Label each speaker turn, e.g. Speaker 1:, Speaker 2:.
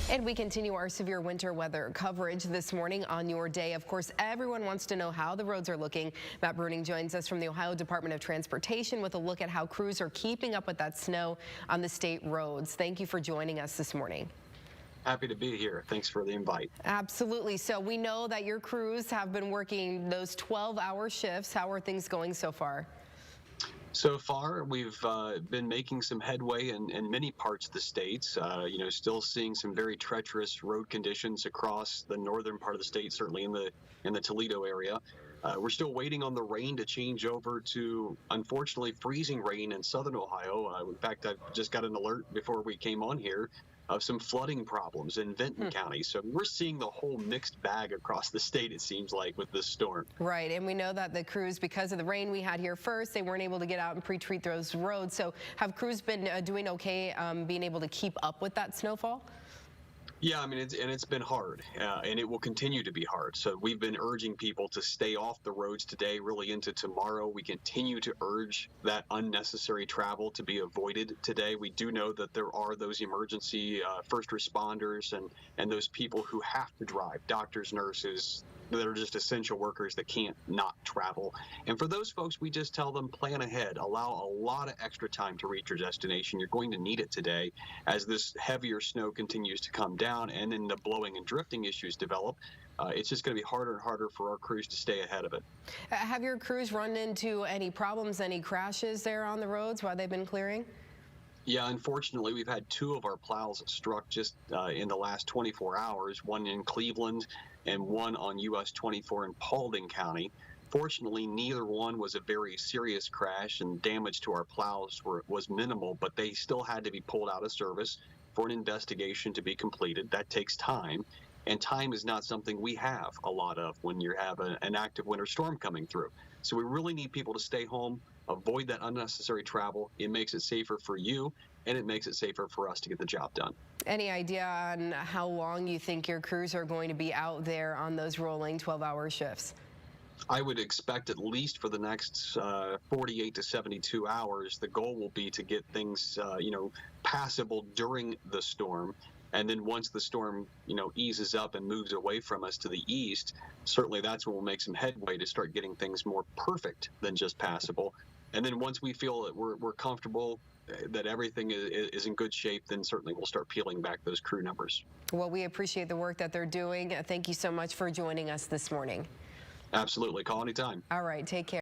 Speaker 1: And we continue our severe winter weather coverage this morning on your day. Of course, everyone wants to know how the roads are looking. Matt Bruning joins us from the Ohio Department of Transportation with a look at how crews are keeping up with that snow on the state roads. Thank you for joining us this morning.
Speaker 2: Happy to be here. Thanks for the invite.
Speaker 1: Absolutely. So we know that your crews have been working those 12-hour shifts. How are things going so far?
Speaker 2: So far, we've been making some headway in many parts of the states. Still seeing some very treacherous road conditions across the northern part of the state, certainly in the Toledo area. We're still waiting on the rain to change over to, unfortunately, freezing rain in southern Ohio. In fact, I just got an alert before we came on here of some flooding problems in Vinton County. So we're seeing the whole mixed bag across the state, it seems like, with this storm.
Speaker 1: Right, and we know that the crews, because of the rain we had here first, they weren't able to get out and pre-treat those roads. So have crews been doing okay being able to keep up with that snowfall?
Speaker 2: Yeah, I mean, it's been hard, and it will continue to be hard. So we've been urging people to stay off the roads today, really into tomorrow. We continue to urge that unnecessary travel to be avoided today. We do know that there are those emergency first responders and those people who have to drive, doctors, nurses, that are just essential workers that can't not travel. And for those folks, we just tell them plan ahead, allow a lot of extra time to reach your destination. You're going to need it today as this heavier snow continues to come down and then the blowing and drifting issues develop. It's just going to be harder and harder for our crews to stay ahead of it.
Speaker 1: Have your crews run into any problems, any crashes there on the roads while they've been clearing?
Speaker 2: Yeah, unfortunately, we've had two of our plows struck just in the last 24 hours, one in Cleveland and one on US 24 in Paulding County. Fortunately, neither one was a very serious crash, and damage to our plows was minimal, but they still had to be pulled out of service for an investigation to be completed. That takes time, and time is not something we have a lot of when you have an active winter storm coming through. So we really need people to stay home, avoid that unnecessary travel. It makes it safer for you, and it makes it safer for us to get the job done.
Speaker 1: Any idea on how long you think your crews are going to be out there on those rolling 12-hour shifts?
Speaker 2: I would expect at least for the next 48 to 72 hours, the goal will be to get things, passable during the storm. And then once the storm, eases up and moves away from us to the east, certainly that's when we'll make some headway to start getting things more perfect than just passable. And then once we feel that we're comfortable, that everything is in good shape, then certainly we'll start peeling back those crew numbers.
Speaker 1: Well, we appreciate the work that they're doing. Thank you so much for joining us this morning.
Speaker 2: Absolutely. Call anytime.
Speaker 1: All right. Take care.